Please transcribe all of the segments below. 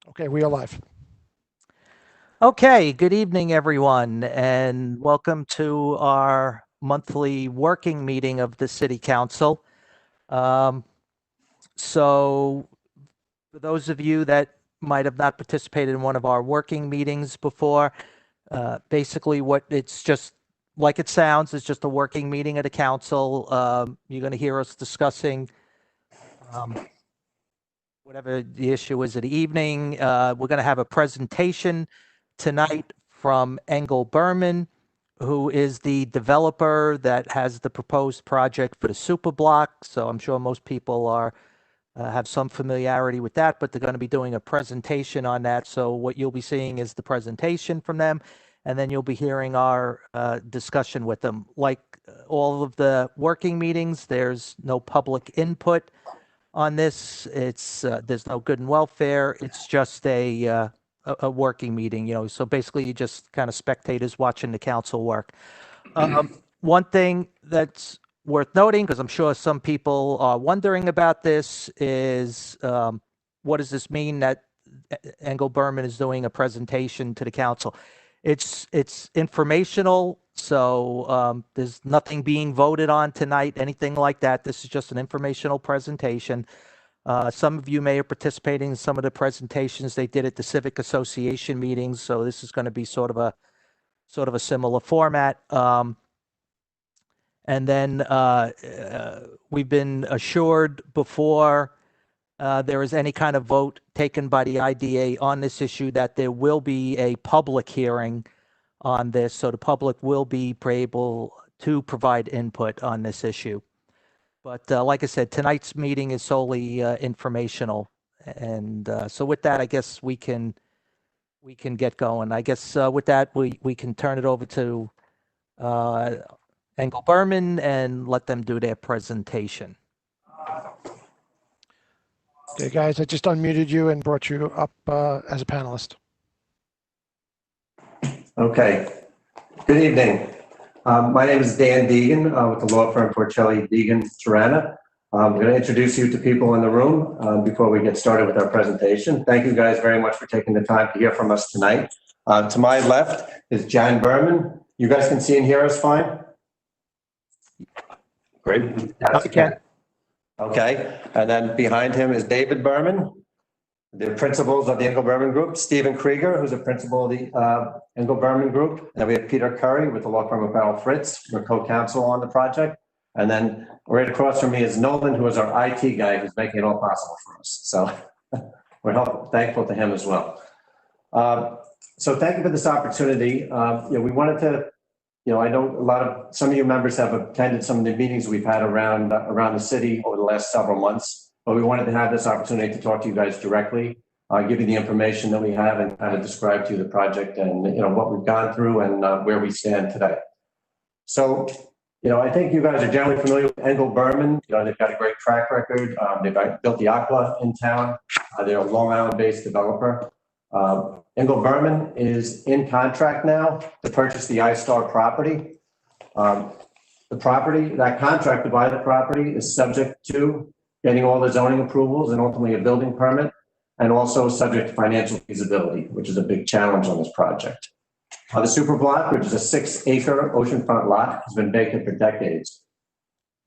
Okay, we are live. Okay, good evening, everyone, and welcome to our monthly working meeting of the City Council. Um, so, for those of you that might have not participated in one of our working meetings before, basically what it's just like it sounds, it's just a working meeting of the council. You're going to hear us discussing whatever the issue is of the evening. We're going to have a presentation tonight from Engel Berman, who is the developer that has the proposed project for the super block. So I'm sure most people are have some familiarity with that, but they're going to be doing a presentation on that. So what you'll be seeing is the presentation from them, and then you'll be hearing our discussion with them. Like all of the working meetings, there's no public input on this. It's there's no good and welfare. It's just a working meeting, So basically, you just kind of spectators watching the council work. One thing that's worth noting, because I'm sure some people are wondering about this, is what does this mean that Engel Berman is doing a presentation to the council? It's informational, so there's nothing being voted on tonight, anything like that. This is just an informational presentation. Some of you may have participated in some of the presentations they did at the Civic Association meetings, so this is going to be sort of a similar format. And then we've been assured before there is any kind of vote taken by the IDA on this issue that there will be a public hearing on this, so the public will be able to provide input on this issue. But like I said, tonight's meeting is solely informational, and so with that, I guess we can get going. I guess with that, we can turn it over to Engel Berman and let them do their presentation. Okay, guys, I just unmuted you and brought you up as a panelist. Okay. Good evening. My name is Dan Deegan with the law firm Porcelli Deegan Tirana. I'm going to introduce you to people in the room before we get started with our presentation. Thank you guys very much for taking the time to hear from us tonight. To my left is Jan Berman. You guys can see and hear us fine? Great. Okay. Okay. And then behind him is David Berman, the principals of the Engel Berman Group, Stephen Krieger, who's a principal of the Engel Berman Group. And then we have Peter Curry with the law firm of Beryl Fritz. We're co-counsel on the project. And then right across from me is Nolan, who is our IT guy, who's making it all possible for us. So we're thankful to him as well. So thank you for this opportunity. We wanted to, I know some of you members have attended some of the meetings we've had around the city over the last several months. But we wanted to have this opportunity to talk to you guys directly, give you the information that we have and kind of describe to you the project and, what we've gone through and where we stand today. So, I think you guys are generally familiar with Engel Berman. They've got a great track record. They've built the Aqua in town. They're a Long Island-based developer. Engel Berman is in contract now to purchase the iStar property. That contract to buy the property is subject to getting all the zoning approvals and ultimately a building permit, and also subject to financial feasibility, which is a big challenge on this project. The super block, which is a 6-acre oceanfront lot, has been vacant for decades.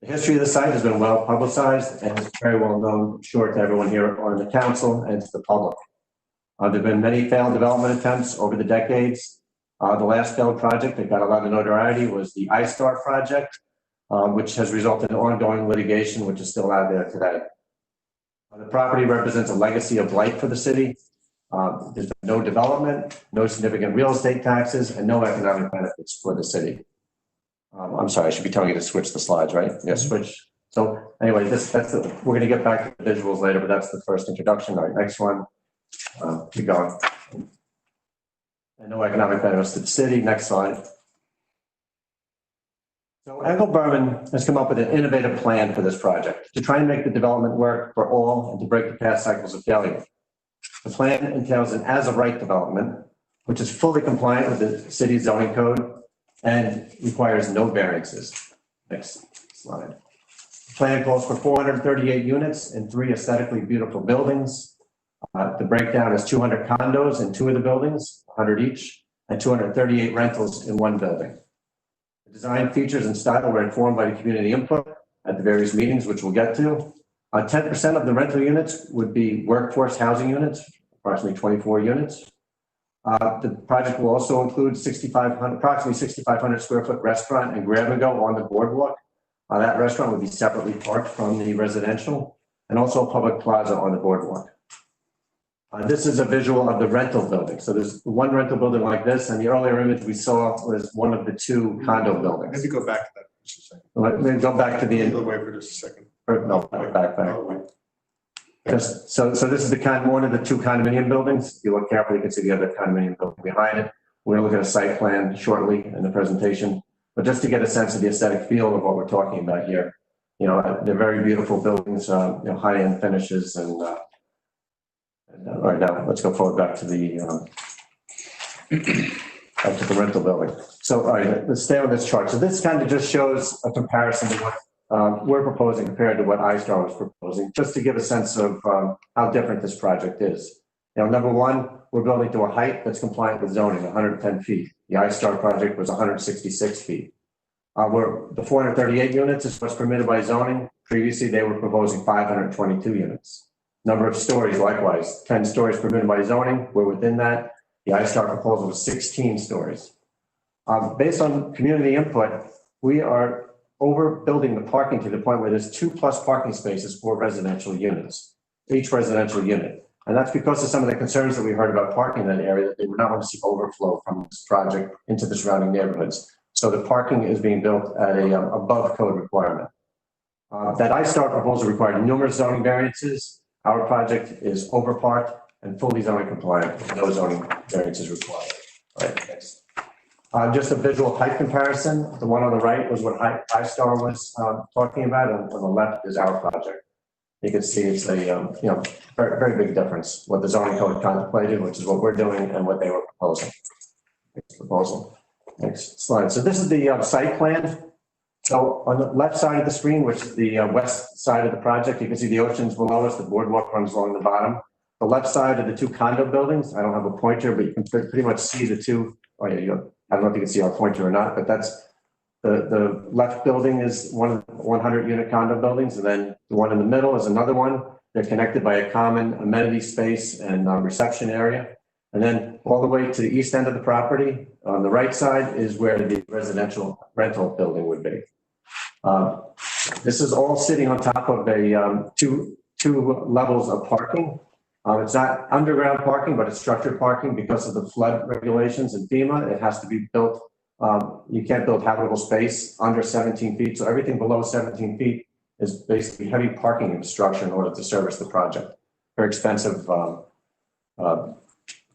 The history of the site has been well publicized and is very well known, I'm sure, to everyone here on the council and to the public. There have been many failed development attempts over the decades. The last failed project that got a lot of notoriety was the iStar project, which has resulted in ongoing litigation, which is still out there today. The property represents a legacy of blight for the city. There's been no development, no significant real estate taxes, and no economic benefits for the city. I'm sorry, I should be telling you to switch the slides, right? Yeah, switch. So anyway, we're going to get back to the visuals later, but that's the first introduction. All right, next one. Keep going. And no economic benefits to the city. Next slide. So Engel Berman has come up with an innovative plan for this project to try and make the development work for all and to break the past cycles of failure. The plan entails an as-of-right development, which is fully compliant with the city's zoning code and requires no variances. Next slide. The plan calls for 438 units and 3 aesthetically beautiful buildings. The breakdown is 200 condos in 2 of the buildings, 100 each, and 238 rentals in 1 building. The design features and style were informed by the community input at the various meetings, which we'll get to. 10% of the rental units would be workforce housing units, approximately 24 units. The project will also include approximately 6,500 square foot restaurant and grab and go on the boardwalk. That restaurant would be separately parked from the residential, and also a public plaza on the boardwalk. This is a visual of the rental building. So there's 1 rental building like this, and the earlier image we saw was one of the 2 condo buildings. Maybe go back to that just a second. Let me go back to Go away for just a second. No, back. Oh, wait. Just, so this is one of the 2 condominium buildings. If you look carefully, you can see the other condominium building behind it. We're going to look at a site plan shortly in the presentation, but just to get a sense of the aesthetic feel of what we're talking about here. You know, they're very beautiful buildings, high-end finishes, and all right, now let's go forward back to the rental building. So, all right, let's stay on this chart. So this kind of just shows a comparison to what we're proposing compared to what iStar was proposing, just to give a sense of how different this project is. You know, number one, we're building to a height that's compliant with zoning, 110 feet. The iStar project was 166 feet. The 438 units is what's permitted by zoning. Previously, they were proposing 522 units. Number of stories, likewise, 10 stories permitted by zoning. We're within that. The iStar proposal was 16 stories. Based on community input, we are overbuilding the parking to the point where there's 2+ parking spaces for residential units, each residential unit. And that's because of some of the concerns that we heard about parking in that area, that they would not want to see overflow from this project into the surrounding neighborhoods. So the parking is being built at a above code requirement. That iStar proposal required numerous zoning variances. Our project is overparked and fully zoning compliant, with no zoning variances required. All right, next. Just a visual height comparison. The one on the right was what iStar was talking about, and on the left is our project. You can see it's a very, very big difference what the zoning code contemplated, which is what we're doing, and what they were proposing. Next proposal. Next slide. So this is the site plan. So on the left side of the screen, which is the west side of the project, you can see the oceans below us. The boardwalk runs along the bottom. The left side of the 2 condo buildings. I don't have a pointer, but you can pretty much see the 2. Oh yeah, I don't know if you can see our pointer or not, but that's the left building is one of the 100 unit condo buildings, and then the one in the middle is another one. They're connected by a common amenity space and reception area. And then all the way to the east end of the property, on the right side, is where the residential rental building would be. This is all sitting on top of a two levels of parking. It's not underground parking, but it's structured parking because of the flood regulations in FEMA. It has to be built. You can't build habitable space under 17 feet. So everything below 17 feet is basically heavy parking infrastructure in order to service the project. Very expensive,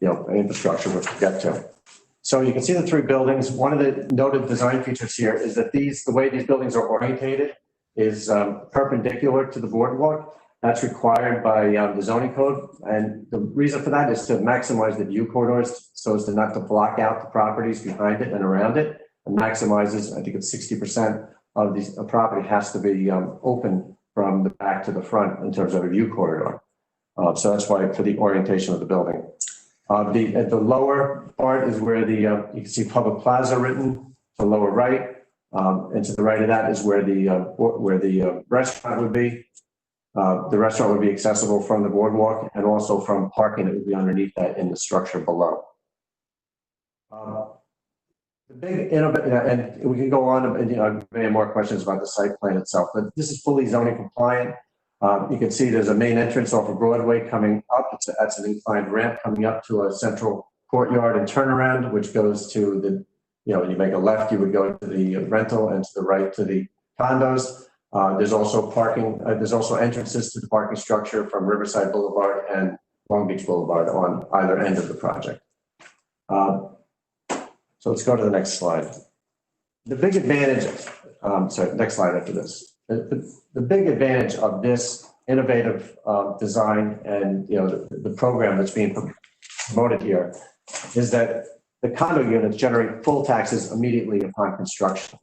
infrastructure, which we'll get to. So you can see the 3 buildings. One of the noted design features here is that the way these buildings are orientated is perpendicular to the boardwalk. That's required by the zoning code. And the reason for that is to maximize the view corridors so as to not to block out the properties behind it and around it, and maximizes, I think it's 60% of the property has to be open from the back to the front in terms of a view corridor. So that's why for the orientation of the building. At the lower part is where you can see Public Plaza written, to the lower right. And to the right of that is where the restaurant would be. The restaurant would be accessible from the boardwalk and also from parking that would be underneath that in the structure below. The big and we can go on and many more questions about the site plan itself, but this is fully zoning compliant. You can see there's a main entrance off of Broadway coming up. That's an inclined ramp coming up to a central courtyard and turnaround, which goes to the, when you make a left, you would go to the rental, and to the right to the condos. There's also parking. There's also entrances to the parking structure from Riverside Boulevard and Long Beach Boulevard on either end of the project. So let's go to the next slide. The big advantage, next slide after this. The big advantage of this innovative design and the program that's being promoted here is that the condo units generate full taxes immediately upon construction.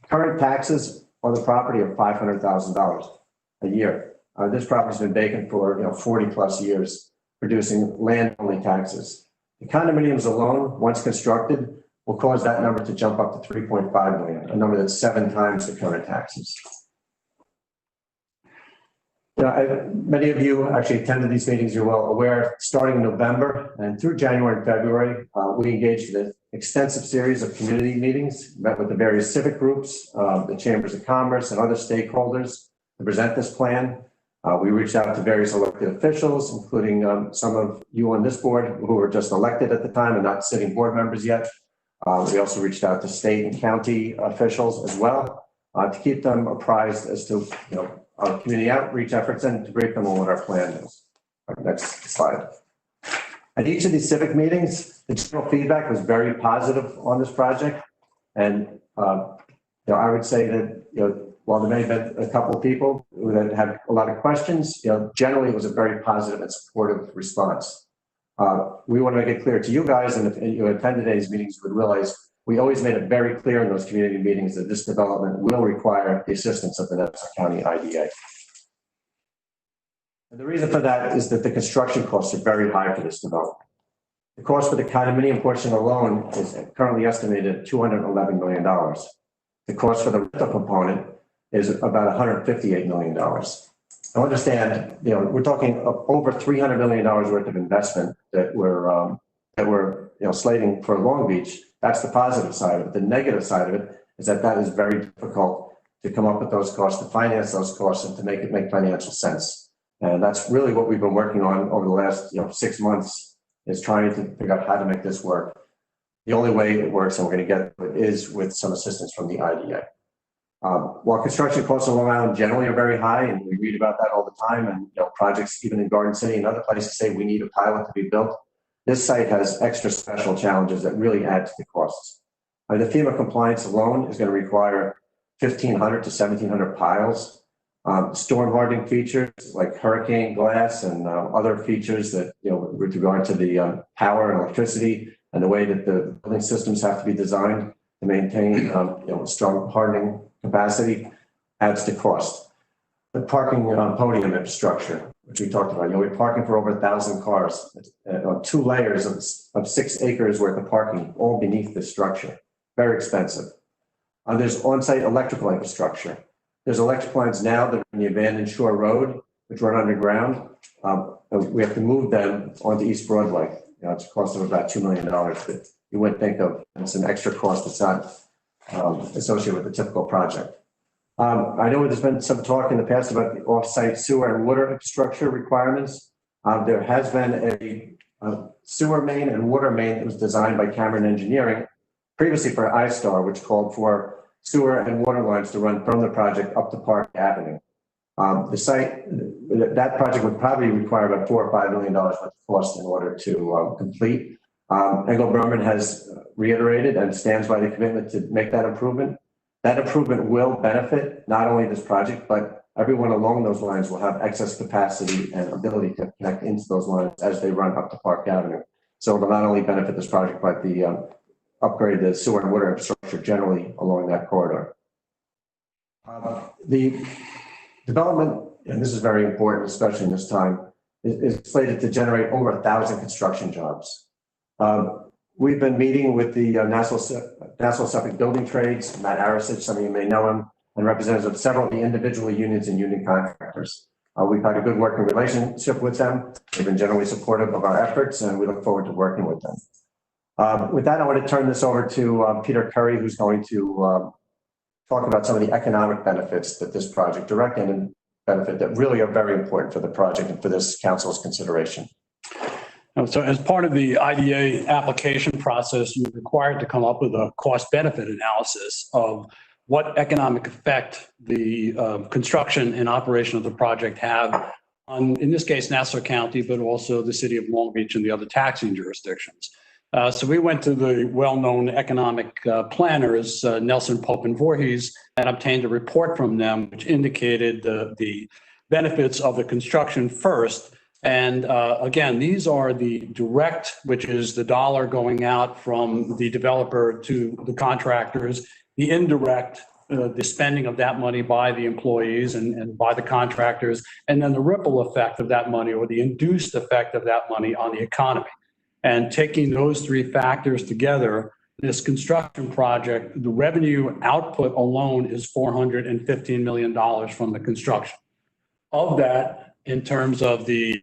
Current taxes on the property are $500,000 a year. This property's been vacant for 40 plus years, producing land-only taxes. The condominiums alone, once constructed, will cause that number to jump up to 3.5 million, a number that's 7 times the current taxes. Many of you actually attended these meetings, you're well aware, starting in November and through January and February, we engaged in an extensive series of community meetings, met with the various civic groups, the chambers of commerce and other stakeholders to present this plan. We reached out to various elected officials, including some of you on this board who were just elected at the time and not sitting board members yet. We also reached out to state and county officials as well to keep them apprised as to our community outreach efforts and to brief them on what our plan is. Next slide. At each of these civic meetings, the general feedback was very positive on this project. And, I would say that, while there may have been a couple of people who had a lot of questions, generally it was a very positive and supportive response. We want to make it clear to you guys, and if you attend today's meetings, you would realize we always made it very clear in those community meetings that this development will require the assistance of the Nassau County IDA. And the reason for that is that the construction costs are very high for this development. The cost for the condominium portion alone is currently estimated at $211 million. The cost for the rental component is about $158 million. Now understand, we're talking over $300 million worth of investment that we're slating for Long Beach. That's the positive side of it. The negative side of it is that is very difficult to come up with those costs, to finance those costs, and to make it make financial sense. And that's really what we've been working on over the last 6 months, is trying to figure out how to make this work. The only way it works, and we're going to get it, is with some assistance from the IDA. While construction costs on Long Island generally are very high, and we read about that all the time, and projects even in Garden City and other places say we need a pilot to be built, this site has extra special challenges that really add to the costs. The FEMA compliance alone is going to require 1,500 to 1,700 piles. Storm hardening features like hurricane glass and other features that, with regard to the power and electricity and the way that the building systems have to be designed to maintain, strong hardening capacity, adds to cost. The parking podium infrastructure, which we talked about, we're parking for over 1,000 cars on 2 layers of 6 acres worth of parking, all beneath this structure. Very expensive. There's on-site electrical infrastructure. There's electric lines now that are in the abandoned Shore Road, which run underground. We have to move them onto East Broadway. It's a cost of about $2 million that you wouldn't think of. It's an extra cost that's not associated with the typical project. I know there's been some talk in the past about the off-site sewer and water infrastructure requirements. There has been a sewer main and water main that was designed by Cameron Engineering previously for iStar, which called for sewer and water lines to run from the project up to Park Avenue. The site, that project would probably require about $4 or $5 million worth of cost in order to complete. Engel Berman has reiterated and stands by the commitment to make that improvement. That improvement will benefit not only this project, but everyone along those lines will have excess capacity and ability to connect into those lines as they run up to Park Avenue. So it'll not only benefit this project, but the upgrade the sewer and water infrastructure generally along that corridor. The development, and this is very important, especially in this time, is slated to generate over 1,000 construction jobs. We've been meeting with the Nassau Suffolk Building Trades, Matt Arasich, some of you may know him, and representatives of several of the individual unions and union contractors. We've had a good working relationship with them. They've been generally supportive of our efforts, and we look forward to working with them. With that, I want to turn this over to Peter Curry, who's going to talk about some of the economic benefits that this project, direct and benefit, that really are very important for the project and for this council's consideration. So as part of the IDA application process, you're required to come up with a cost-benefit analysis of what economic effect the construction and operation of the project have on, in this case, Nassau County, but also the city of Long Beach and the other taxing jurisdictions. So we went to the well-known economic planners, Nelson, Pope, and Voorhees, and obtained a report from them which indicated the benefits of the construction first. And again, these are the direct, which is the dollar going out from the developer to the contractors, the indirect the spending of that money by the employees and by the contractors, and then the ripple effect of that money or the induced effect of that money on the economy. And taking those three factors together, this construction project, the revenue output alone is $415 million from the construction. Of that, in terms of the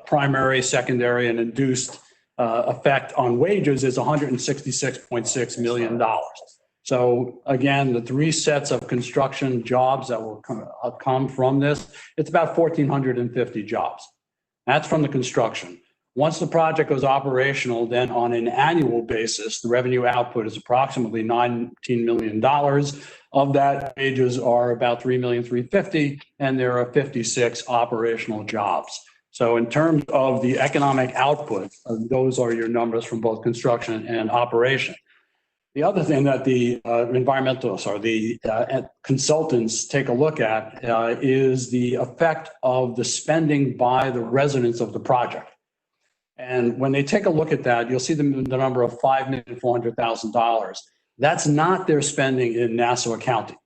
primary, secondary, and induced effect on wages is $166.6 million. So again, the three sets of construction jobs that will come from this, it's about 1,450 jobs. That's from the construction. Once the project goes operational, then on an annual basis, the revenue output is approximately $19 million. Of that, wages are about $3,350,000, and there are 56 operational jobs. So in terms of the economic output, those are your numbers from both construction and operation. The other thing that the consultants take a look at is the effect of the spending by the residents of the project. And when they take a look at that, you'll see the number of $5,400,000. That's not their spending in Nassau County.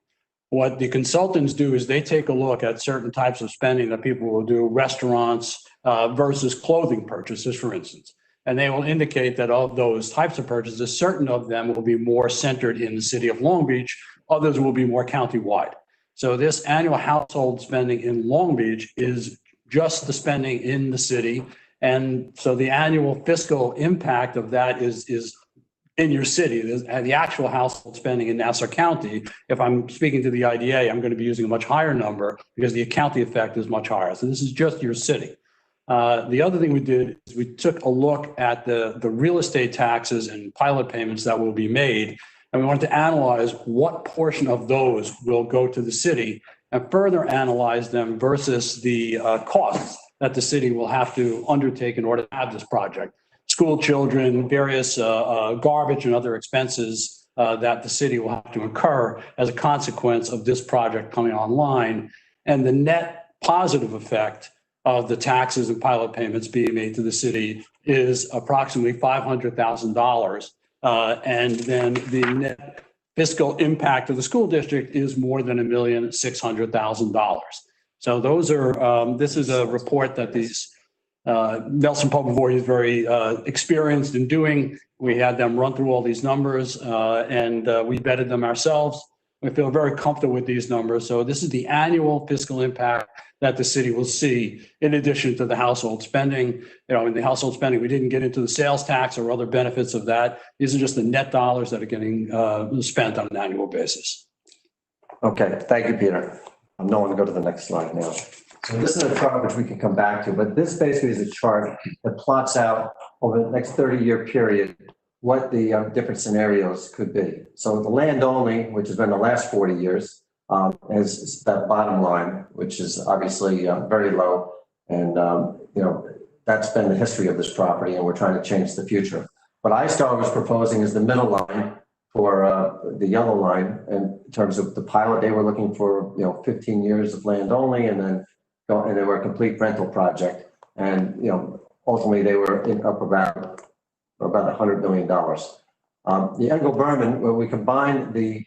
What the consultants do is they take a look at certain types of spending that people will do, restaurants versus clothing purchases, for instance. And they will indicate that of those types of purchases, certain of them will be more centered in the city of Long Beach, others will be more countywide. So this annual household spending in Long Beach is just the spending in the city. And so the annual fiscal impact of that is in your city. The actual household spending in Nassau County, if I'm speaking to the IDA, I'm going to be using a much higher number because the county effect is much higher. So this is just your city. The other thing we did is we took a look at the real estate taxes and pilot payments that will be made, and we wanted to analyze what portion of those will go to the city and further analyze them versus the costs that the city will have to undertake in order to have this project. School children, various garbage and other expenses that the city will have to incur as a consequence of this project coming online, and the net positive effect of the taxes and pilot payments being made to the city is approximately $500,000. And then the net fiscal impact of the school district is more than $1,600,000. So those are, this is a report that these Nelson Popovoy is very experienced in doing. We had them run through all these numbers and we vetted them ourselves. We feel very comfortable with these numbers. So this is the annual fiscal impact that the city will see in addition to the household spending. You know, in the household spending, we didn't get into the sales tax or other benefits of that. These are just the net dollars that are getting spent on an annual basis. Okay, thank you, Peter. I'm going to go to the next slide now. So this is a chart which we can come back to, but this basically is a chart that plots out over the next 30-year period what the different scenarios could be. So the land only, which has been the last 40 years, is that bottom line, which is obviously very low. And, you know, that's been the history of this property, and we're trying to change the future. What iStar was proposing is the middle line for the yellow line. And in terms of the pilot, they were looking for, you know, 15 years of land only, and then they were a complete rental project. And, you know, ultimately they were up about $100 million. The Engel Berman, where we combine the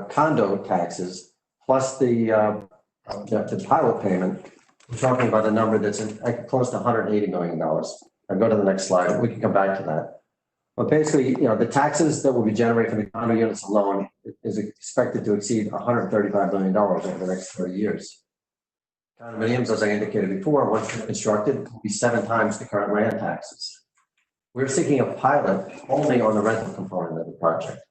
condo taxes plus the pilot payment, we're talking about a number that's close to $180 million. I'll go to the next slide. We can come back to that. But basically, you know, the taxes that will be generated from the condo units alone is expected to exceed $135 million over the next 30 years. Condominiums, as I indicated before, once they're constructed, will be 7 times the current land taxes. We're seeking a pilot only on the rental component of the project.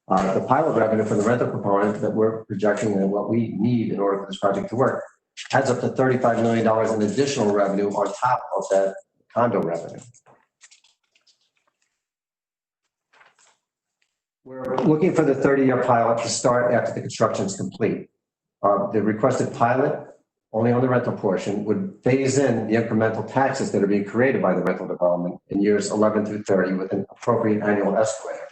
The pilot revenue for the rental component that we're projecting and what we need in order for this project to work adds up to $35 million in additional revenue on top of that condo revenue. We're looking for the 30-year pilot to start after the construction is complete. The requested pilot, only on the rental portion, would phase in the incremental taxes that are being created by the rental development in years 11 through 30 with an appropriate annual escalator.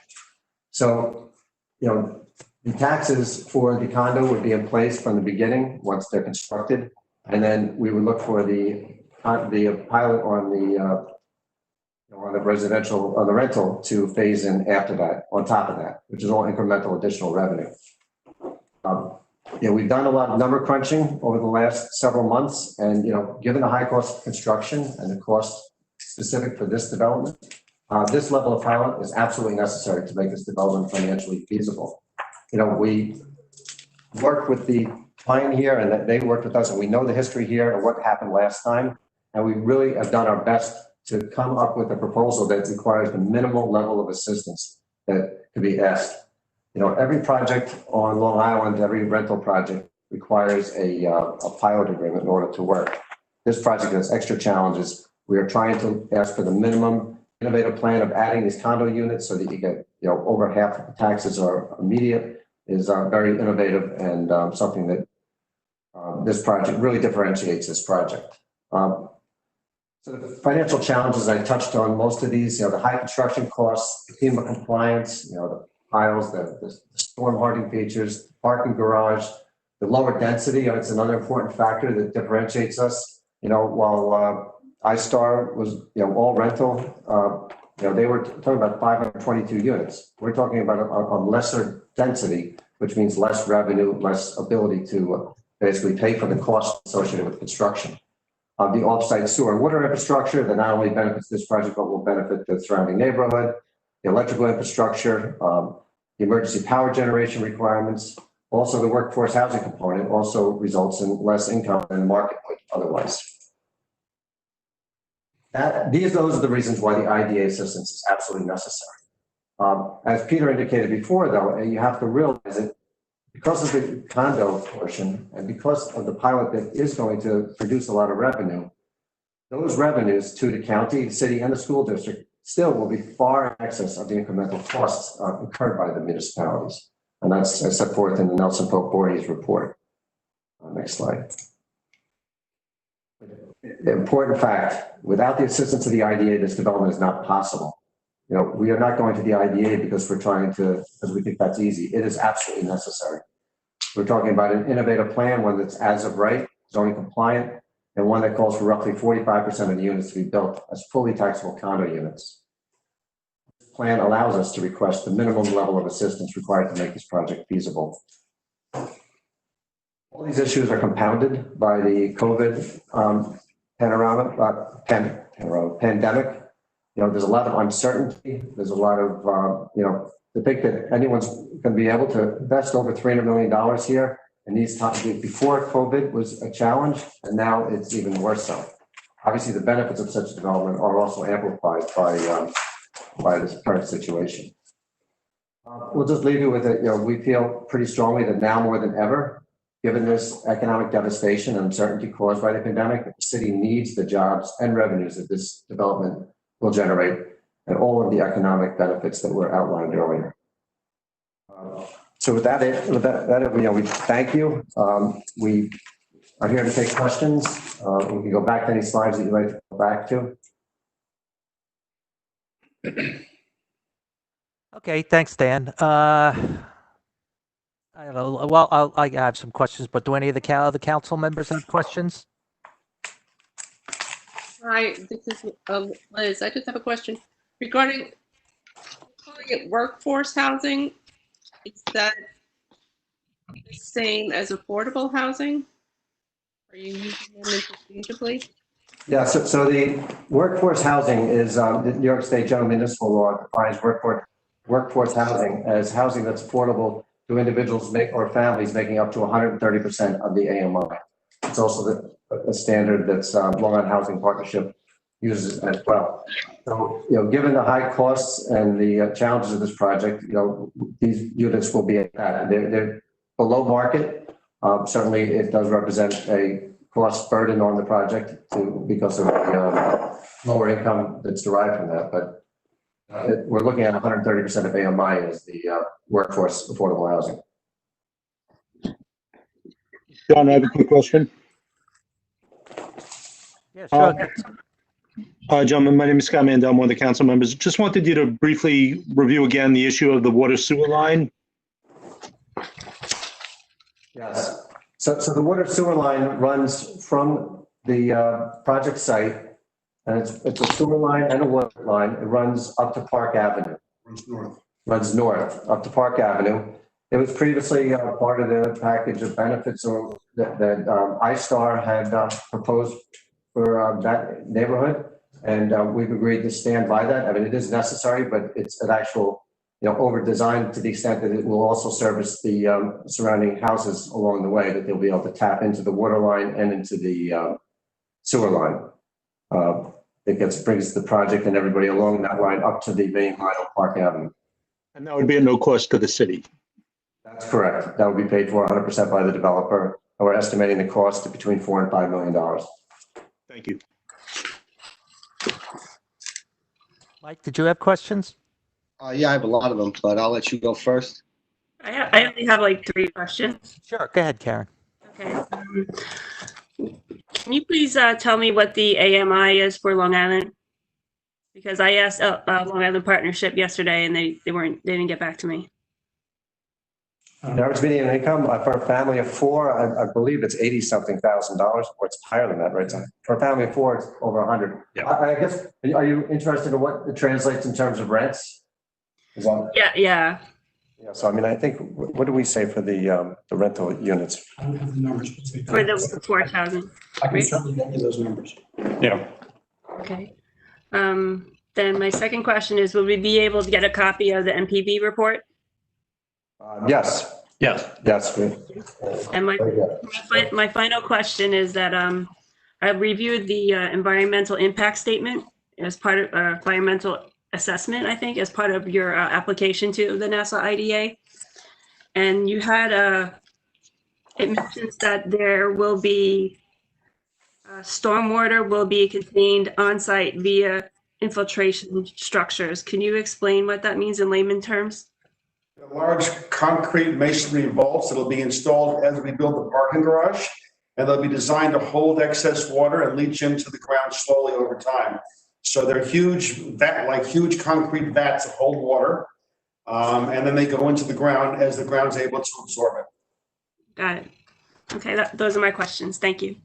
So, you know, the taxes for the condo would be in place from the beginning once they're constructed, and then we would look for the pilot on the residential, on the rental, to phase in after that, on top of that, which is all incremental additional revenue. We've done a lot of number crunching over the last several months, and, given the high cost of construction and the cost specific for this development, this level of pilot is absolutely necessary to make this development financially feasible. We worked with the client here, and they worked with us, and we know the history here and what happened last time, and we really have done our best to come up with a proposal that requires the minimal level of assistance that could be asked. Every project on Long Island, every rental project requires a pilot agreement in order to work. This project has extra challenges. We are trying to ask for the minimum innovative plan of adding these condo units so that you get, over half of the taxes are immediate is very innovative and something that this project really differentiates this project. So the financial challenges, I touched on most of these, the high construction costs, the FEMA compliance, the piles, the storm hardening features, parking garage, the lower density, it's another important factor that differentiates us. While iStar was, all rental, they were talking about 522 units. We're talking about a lesser density, which means less revenue, less ability to basically pay for the costs associated with construction. The off-site sewer and water infrastructure that not only benefits this project, but will benefit the surrounding neighborhood. The electrical infrastructure, the emergency power generation requirements, also the workforce housing component also results in less income than the market would otherwise. Those are the reasons why the IDA assistance is absolutely necessary. As Peter indicated before, though, you have to realize that because of the condo portion and because of the pilot that is going to produce a lot of revenue, those revenues to the county, the city, and the school district still will be far in excess of the incremental costs incurred by the municipalities. And that's set forth in the Nelson Pope Voorhees report. Next slide. The important fact, without the assistance of the IDA, this development is not possible. We are not going to the IDA because because we think that's easy. It is absolutely necessary. We're talking about an innovative plan, one that's as of right, zoning compliant, and one that calls for roughly 45% of the units to be built as fully taxable condo units. This plan allows us to request the minimum level of assistance required to make this project feasible. All these issues are compounded by the COVID pandemic. There's a lot of uncertainty. There's a lot of, to think that anyone's going to be able to invest over $300 million here in these times. Before COVID was a challenge, and now it's even worse so. Obviously, the benefits of such development are also amplified by this current situation. We'll just leave you with it. We feel pretty strongly that now more than ever, given this economic devastation and uncertainty caused by the pandemic, the city needs the jobs and revenues that this development will generate and all of the economic benefits that were outlined earlier. So with that, we thank you. We are here to take questions. We can go back to any slides that you'd like to go back to. Okay, thanks, Dan. I don't know. Well, I have some questions, but do any of the other council members have questions? Hi, this is Liz. I just have a question regarding calling it workforce housing. Is that the same as affordable housing? Are you using them interchangeably? Yeah, so the workforce housing is the New York State General Municipal Law defines workforce housing as housing that's affordable to individuals or families making up to 130% of the AMI. It's also a standard that's Long Island Housing Partnership uses as well. So, given the high costs and the challenges of this project, these units will be at that. They're below market. Certainly, it does represent a cost burden on the project because of the lower income that's derived from that. But we're looking at 130% of AMI as the workforce affordable housing. John, I have a quick question. Yeah, sure. Hi, gentlemen. My name is Scott Mandel. I'm one of the council members. Just wanted you to briefly review again the issue of the water sewer line. Yes. So the water sewer line runs from the project site, and it's a sewer line and a water line. It runs up to Park Avenue. Runs north. Runs north up to Park Avenue. It was previously part of the package of benefits or that iStar had proposed for that neighborhood. And we've agreed to stand by that. I mean, it is necessary, but it's an actual, over-designed to the extent that it will also service the surrounding houses along the way, that they'll be able to tap into the water line and into the sewer line. It brings the project and everybody along that line up to the main line of Park Avenue. And that would be at no cost to the city. That's correct. That would be paid for 100% by the developer. And we're estimating the cost to between $4 and $5 million. Thank you. Mike, did you have questions? Yeah, I have a lot of them, but I'll let you go first. I only have like 3 questions. Sure. Go ahead, Karen. Okay. Can you please tell me what the AMI is for Long Island? Because I asked Long Island Partnership yesterday and they didn't get back to me. The average median income for a family of 4, I believe it's $80-something thousand, or it's higher than that, right? For a family of 4, it's over 100. Yeah. I guess, are you interested in what it translates in terms of rents? Is that, Yeah. yeah, so I mean, I think, what do we say for the rental units? I don't have the numbers. For the 4,000. I can certainly get you those numbers. Yeah. Okay. Then my second question is, will we be able to get a copy of the MPV report? Yes, Yes. yes. And my final question is that I reviewed the environmental impact statement as part of environmental assessment, I think, as part of your application to the NASA IDA. And you had it mentions that there will be stormwater will be contained on site via infiltration structures. Can you explain what that means in layman terms? Large concrete masonry vaults that'll be installed as we build the parking garage, and they'll be designed to hold excess water and leach into the ground slowly over time. So they're huge huge concrete vats that hold water, and then they go into the ground as the ground's able to absorb it. Got it. Okay, those are my questions. Thank you.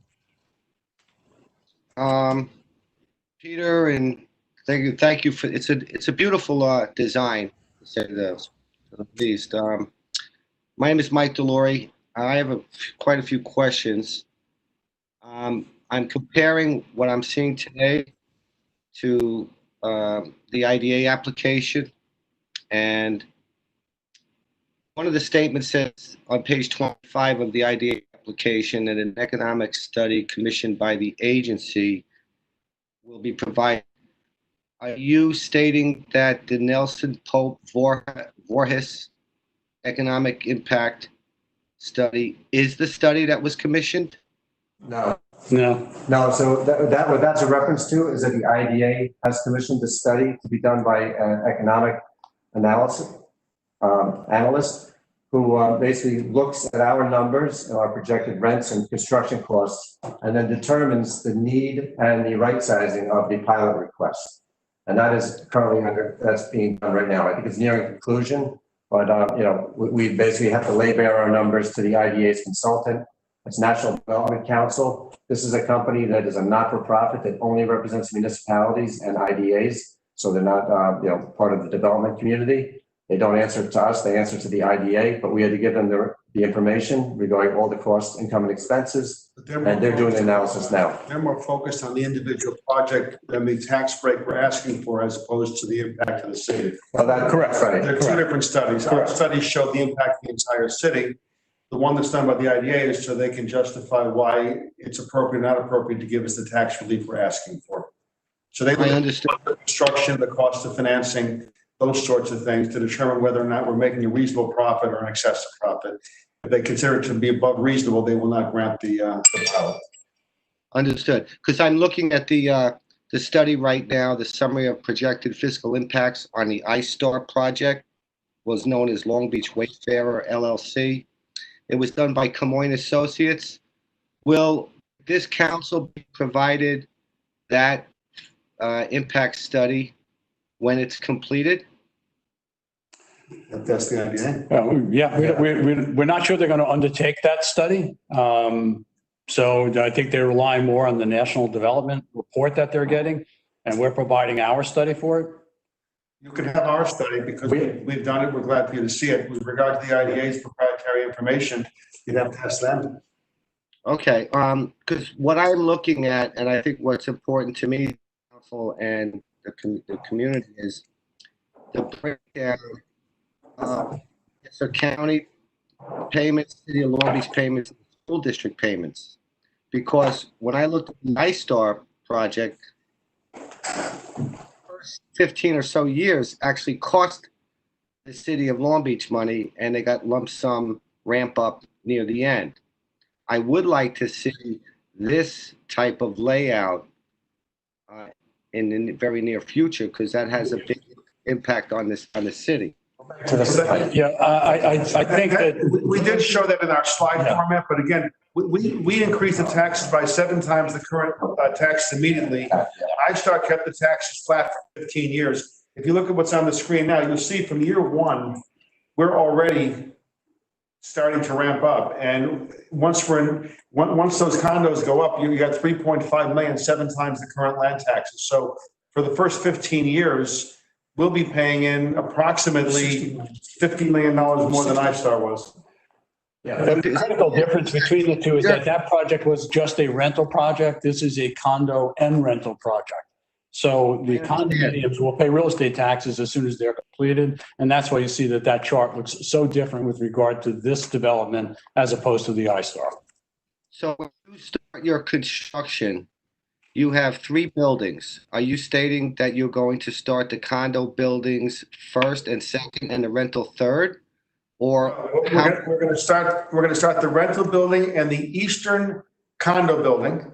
Peter, and thank you for it's a beautiful design, to say the least. My name is Mike Delory. I have quite a few questions. I'm comparing what I'm seeing today to the IDA application, and one of the statements says on page 25 of the IDA application that an economic study commissioned by the agency will be provided. Are you stating that the Nelson Pope Voorhees economic impact study is the study that was commissioned? No. No. So what that's a reference to is that the IDA has commissioned a study to be done by an economic analyst who basically looks at our numbers and our projected rents and construction costs, and then determines the need and the right sizing of the pilot request. And that is currently that's being done right now. I think it's nearing conclusion, but we basically have to lay bare our numbers to the IDA's consultant. It's National Development Council. This is a company that is a not-for-profit that only represents municipalities and IDAs. So they're not, part of the development community. They don't answer to us, they answer to the IDA, but we had to give them the information regarding all the costs, income and expenses, and they're doing the analysis now. They're more focused on the individual project than the tax break we're asking for, as opposed to the impact of the city. Well, that's correct, right? They're two different studies. Our studies show the impact of the entire city. The one that's done by the IDA is so they can justify why it's appropriate, not appropriate to give us the tax relief we're asking for. So they understand the construction, the cost of financing, those sorts of things to determine whether or not we're making a reasonable profit or an excessive profit. If they consider it to be above reasonable, they will not grant the pilot. Understood. Because I'm looking at the study right now, the summary of projected fiscal impacts on the iStar project, was known as Long Beach Wayfarer LLC. It was done by Camoin Associates. Will this council be provided that impact study when it's completed? If that's the idea. We're not sure they're going to undertake that study. So I think they're relying more on the national development report that they're getting, and we're providing our study for it. You can have our study because we've done it. We're glad for you to see it. With regard to the IDA's proprietary information, you'd have to ask them. Okay, because what I'm looking at, and I think what's important to me, council and the community, is the breakdown of the county payments, City of Long Beach payments, and school district payments. Because when I looked at the iStar project, first 15 or so years actually cost the City of Long Beach money, and they got lump sum ramp up near the end. I would like to see this type of layout in the very near future, because that has a big impact on the city. Yeah, I think that. We did show that in our slide format, but again, we increased the taxes by 7 times the current taxes immediately. iStar kept the taxes flat for 15 years. If you look at what's on the screen now, you'll see from year 1, we're already starting to ramp up. And once those condos go up, you got 3.5 million, 7 times the current land taxes. So for the first 15 years, we'll be paying in approximately $50 million more than iStar was. Yeah, the critical difference between the two is that project was just a rental project. This is a condo and rental project. So the condominiums will pay real estate taxes as soon as they're completed. And that's why you see that chart looks so different with regard to this development as opposed to the iStar. So when you start your construction, you have 3 buildings. Are you stating that you're going to start the condo buildings first and second and the rental third? Or we're going to start the rental building and the eastern condo building.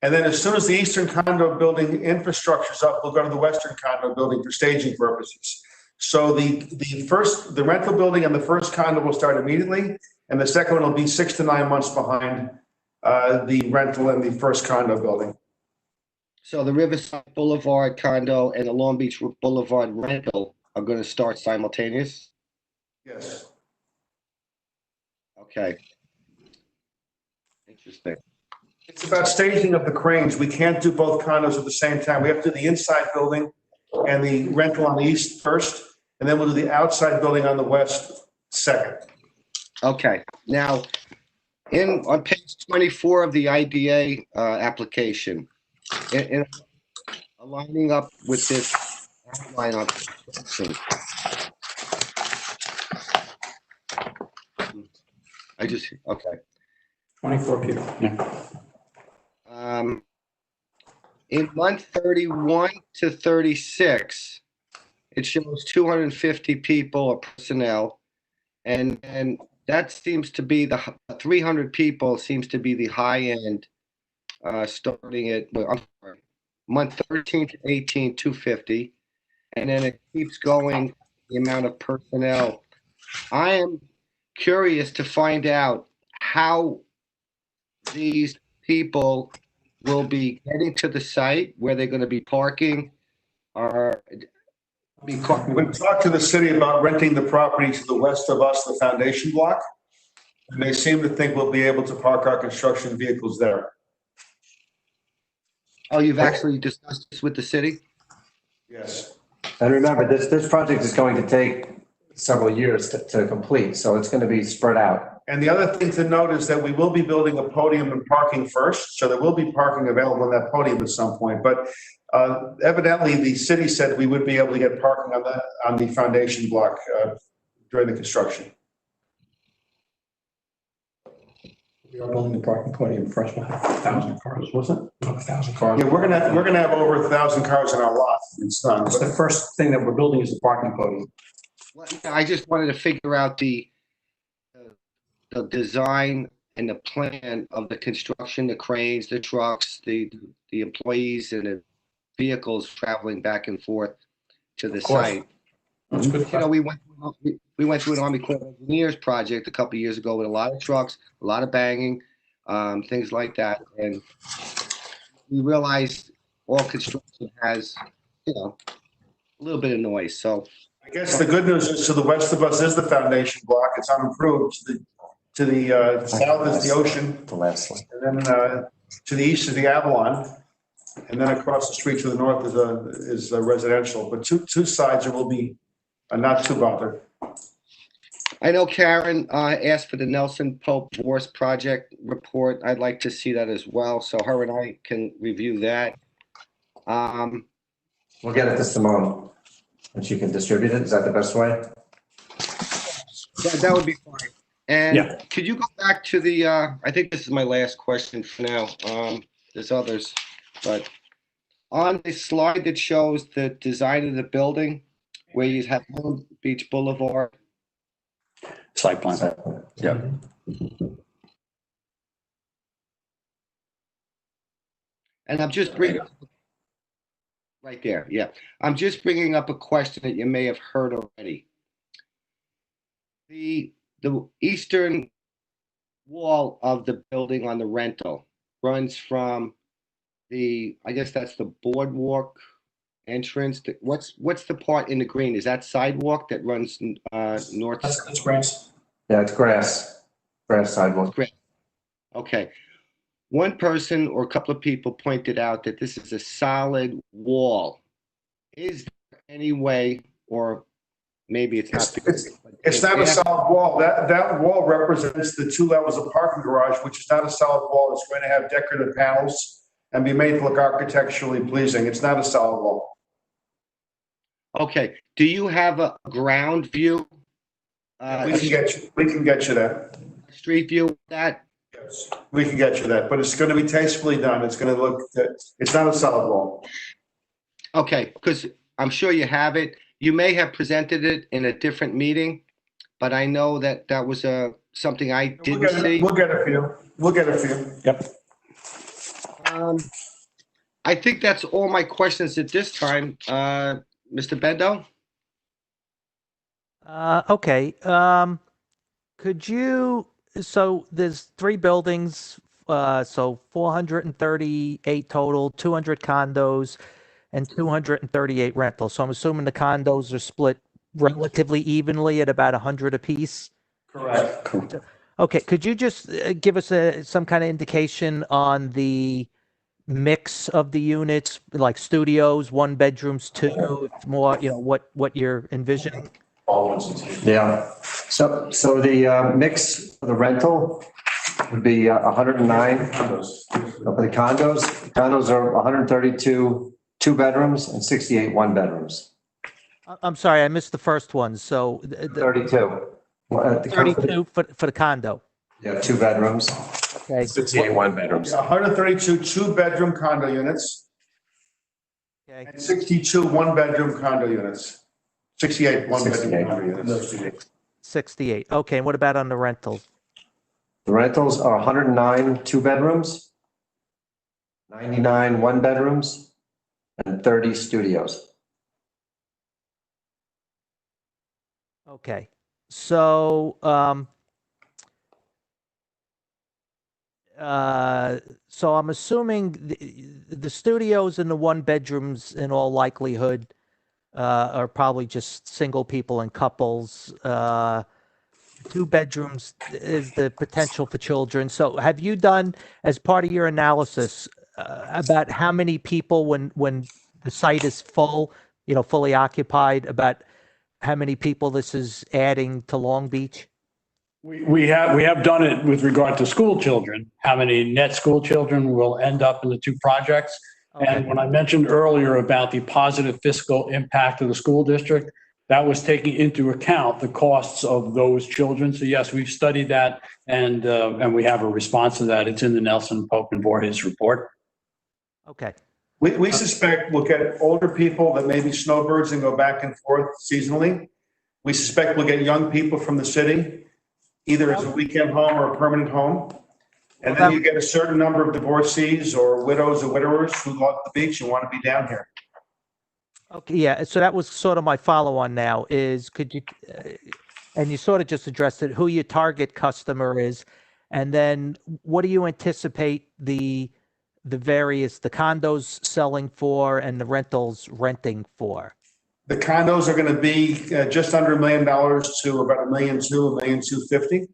And then as soon as the eastern condo building infrastructure is up, we'll go to the western condo building for staging purposes. So the rental building and the first condo will start immediately, and the second one will be 6 to 9 months behind the rental and the first condo building. So the Riverside Boulevard condo and the Long Beach Boulevard rental are going to start simultaneous? Yes. Okay. Interesting. It's about staging of the cranes. We can't do both condos at the same time. We have to do the inside building and the rental on the east first, and then we'll do the outside building on the west second. Okay. Now, on page 24 of the IDA application, in aligning up with this outline on construction, okay. 24 people. Yeah. In month 31 to 36, it shows 250 people or personnel, and that seems to be the 300 people seems to be the high end, starting at, well, I'm sorry, month 13 to 18, 250, and then it keeps going, the amount of personnel. I am curious to find out how these people will be getting to the site, where they're going to be parking, or We've talked to the city about renting the property to the west of us, the foundation block, and they seem to think we'll be able to park our construction vehicles there. Oh, you've actually discussed this with the city? Yes. And remember, this project is going to take several years to complete, so it's going to be spread out. And the other thing to note is that we will be building a podium and parking first, so there will be parking available on that podium at some point. But evidently, the city said we would be able to get parking on the foundation block during the construction. We are building the parking podium first, 1,000 cars, wasn't it? 1,000 cars. Yeah, we're gonna have over 1,000 cars in our lot. It's done. That's the first thing that we're building is the parking podium. Well, I just wanted to figure out the design and the plan of the construction, the cranes, the trucks, the employees and the vehicles traveling back and forth to the site. That's good. You know, we went through an Army Corps of Engineers project a couple of years ago with a lot of trucks, a lot of banging, things like that. And we realized all construction has, you know, a little bit of noise. So I guess the good news is to the west of us is the foundation block. It's unimproved. To the south is the ocean. The last one. And then to the east is the Avalon. And then across the street to the north is a residential, but two sides will be not too bothered. I know Karen asked for the Nelson Pope Divorce Project report. I'd like to see that as well, so her and I can review that. We'll get it to Simone, and she can distribute it. Is that the best way? That would be fine. And Yeah. could you go back to the, I think this is my last question for now. There's others, but on the slide that shows the design of the building, where you have Long Beach Boulevard. Site plan. Yeah. And I'm just bringing, right there, yeah. I'm just bringing up a question that you may have heard already. The eastern wall of the building on the rental runs from I guess that's the boardwalk entrance. What's the part in the green? Is that sidewalk that runs north? That's grass. Yeah, it's grass sidewalk. Okay. One person or a couple of people pointed out that this is a solid wall. Is there any way, or maybe it's not? It's not a solid wall. That wall represents the 2 levels of parking garage, which is not a solid wall. It's going to have decorative panels and be made to look architecturally pleasing. It's not a solid wall. Okay. Do you have a ground view? We can get you that. Street view of that? Yes, we can get you that, but it's going to be tastefully done. It's going to look, it's not a solid wall. Okay, because I'm sure you have it. You may have presented it in a different meeting, but I know that was something I didn't see. We'll get it for you. We'll get it for you. Yep. I think that's all my questions at this time. Mr. Bendo? Okay. Could you, so there's 3 buildings, so 438 total, 200 condos and 238 rentals. So I'm assuming the condos are split relatively evenly at about 100 apiece? Correct. Okay, could you just give us some kind of indication on the mix of the units, like studios, 1 bedrooms, 2, more, what you're envisioning? Yeah. So the mix for the rental would be 109. For the condos, condos are 132 2 bedrooms and 68 1 bedrooms. I'm sorry, I missed the first one. So 32. 32 for the condo. Yeah, 2 bedrooms. Okay. 68 1 bedrooms. 132 2-bedroom condo units Okay. and 62 1-bedroom condo units. 68 1-bedroom 68. condo units. 68. Okay, and what about on the rentals? The rentals are 109 2 bedrooms, 99 1 bedrooms, and 30 studios. Okay. So, so I'm assuming the studios and the 1 bedrooms in all likelihood are probably just single people and couples. 2 bedrooms is the potential for children. So have you done, as part of your analysis, about how many people when the site is full, fully occupied, about how many people this is adding to Long Beach? We have done it with regard to school children, how many net school children will end up in the 2 projects. And when I mentioned earlier about the positive fiscal impact of the school district, that was taking into account the costs of those children. So yes, we've studied that and we have a response to that. It's in the Nelson Pope and Voorhees report. Okay. We suspect we'll get older people that may be snowbirds and go back and forth seasonally. We suspect we'll get young people from the city, either as a weekend home or a permanent home. And then you get a certain number of divorcees or widows or widowers who love the beach and want to be down here. Okay, yeah, so that was sort of my follow-on now is could you, and you sort of just addressed it, who your target customer is, and then what do you anticipate the condos selling for and the rentals renting for? The condos are going to be just under $1 million to about $1.2 million, $1.250 million.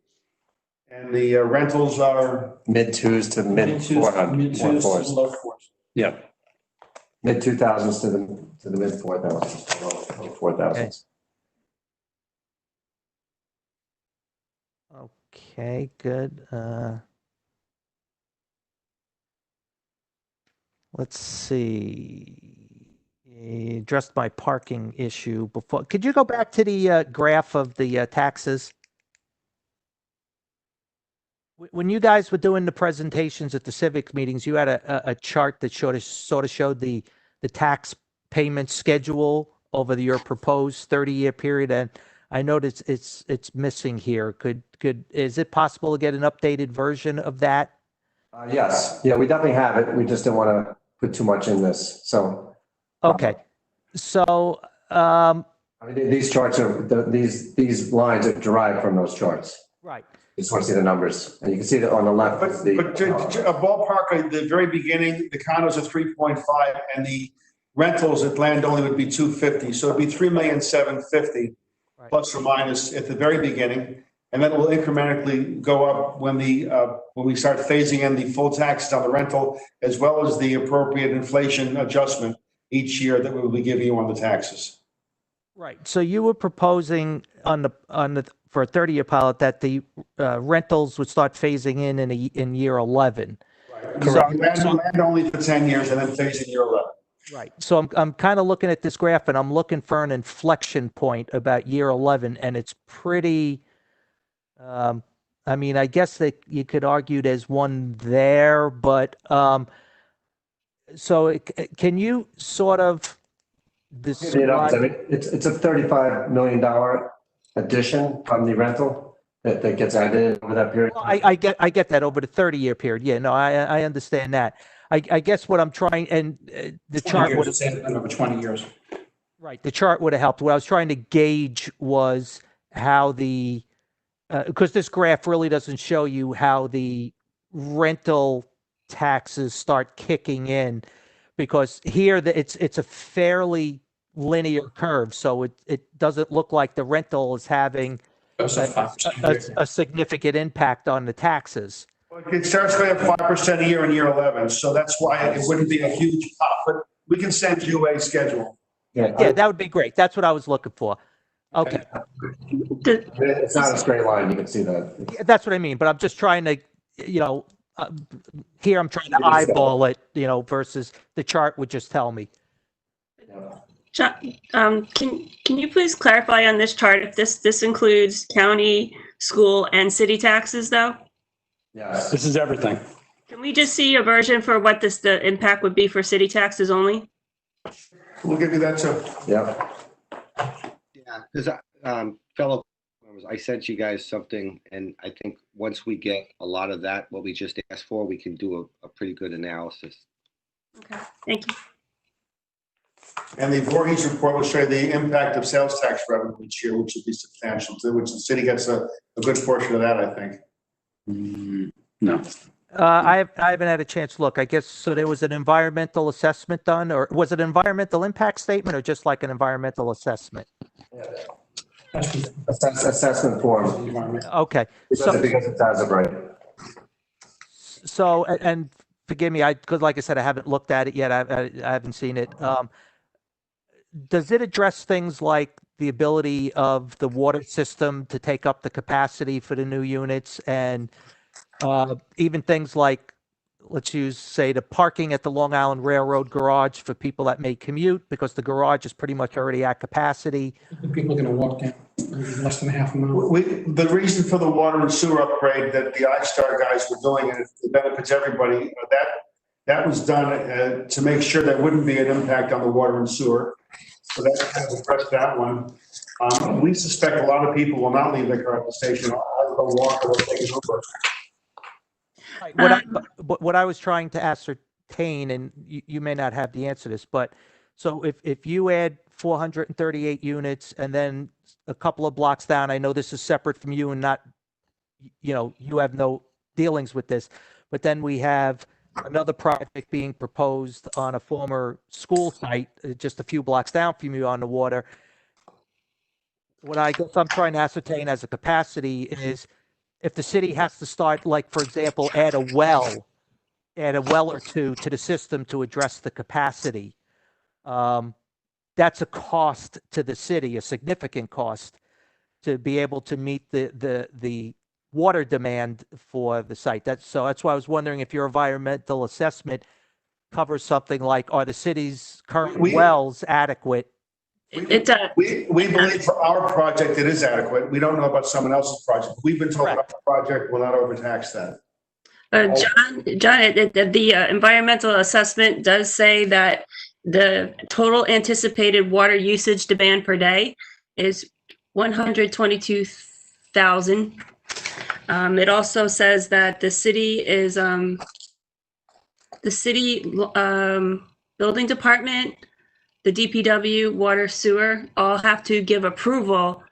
And the rentals are Mid 2s to mid 400. Low fours. Yeah. Mid-2000s to the mid-4000s, low 4000s. Okay, good. Let's see. You addressed my parking issue before. Could you go back to the graph of the taxes? When you guys were doing the presentations at the civic meetings, you had a chart that sort of showed the tax payment schedule over your proposed 30-year period, and I noticed it's missing here. Is it possible to get an updated version of that? Yes, yeah, we definitely have it. We just didn't want to put too much in this, so. Okay, so I mean, these charts are, these lines are derived from those charts. right. You just want to see the numbers, and you can see that on the left. But is the- a ballpark, at the very beginning, the condos are 3.5 and the rentals at land only would be 250. So it'd be 3,750,000 Right. plus or minus at the very beginning. And then it will incrementally go up when we start phasing in the full taxes on the rental, as well as the appropriate inflation adjustment each year that we will be giving you on the taxes. Right. So you were proposing for a 30-year pilot that the rentals would start phasing in year 11. Correct. Land only for 10 years and then phase in year 11. Right. So I'm kind of looking at this graph and I'm looking for an inflection point about year 11, and it's pretty. I mean, I guess that you could argue there's one there, but so can you sort of describe? I mean, it's a $35 million addition from the rental that gets added over that period. Well, I get that over the 30-year period. Yeah, no, I understand that. I guess what I'm trying, and the chart would Over 20 years. right, the chart would have helped. What I was trying to gauge was how because this graph really doesn't show you how the rental taxes start kicking in, because here it's a fairly linear curve, so it doesn't look like the rental is having a significant impact on the taxes. It starts going up 5% a year in year 11, so that's why it wouldn't be a huge pop, but we can send you a schedule. Yeah, that would be great. That's what I was looking for. Okay, It's not a straight line, you can see that. yeah, that's what I mean. But I'm just trying to, here I'm trying to eyeball it, versus the chart would just tell me. John, can you please clarify on this chart if this includes county, school, and city taxes, though? Yes. This is everything. Can we just see a version for what the impact would be for city taxes only? We'll give you that too. Yeah. Yeah, because fellow members, I sent you guys something, and I think once we get a lot of that, what we just asked for, we can do a pretty good analysis. Okay, thank you. And the Voorhees report will show you the impact of sales tax revenue each year, which would be substantial too, which the city gets a good portion of that, I think. No. I haven't had a chance to look. I guess, so there was an environmental assessment done, or was it an environmental impact statement, or just like an environmental assessment? Assessment form, Okay. because it's as of right. So, and forgive me, because like I said, I haven't looked at it yet. I haven't seen it. Does it address things like the ability of the water system to take up the capacity for the new units, and even things like, let's use, say, the parking at the Long Island Railroad garage for people that may commute, because the garage is pretty much already at capacity? People are going to walk down less than half a mile. The reason for the water and sewer upgrade that the iStar guys were doing, and it benefits everybody, that was done to make sure there wouldn't be an impact on the water and sewer. So that kind of addressed that one. We suspect a lot of people will not leave their car at the station. I'll go walk or they'll take an Uber. What I was trying to ascertain, and you may not have the answer to this, but so if you add 438 units and then a couple of blocks down, I know this is separate from you and not, you have no dealings with this, but then we have another project being proposed on a former school site, just a few blocks down from you on the water. What I guess I'm trying to ascertain as a capacity is if the city has to start, like, for example, add a well or two to the system to address the capacity. That's a cost to the city, a significant cost to be able to meet the water demand for the site. That's why I was wondering if your environmental assessment covers something like, are the city's current wells adequate? It does. We believe for our project, it is adequate. We don't know about someone else's project. We've been told Correct. our project will not overtax that. John, the environmental assessment does say that the total anticipated water usage demand per day is 122,000. It also says that the city building department, the DPW, water, sewer, all have to give approval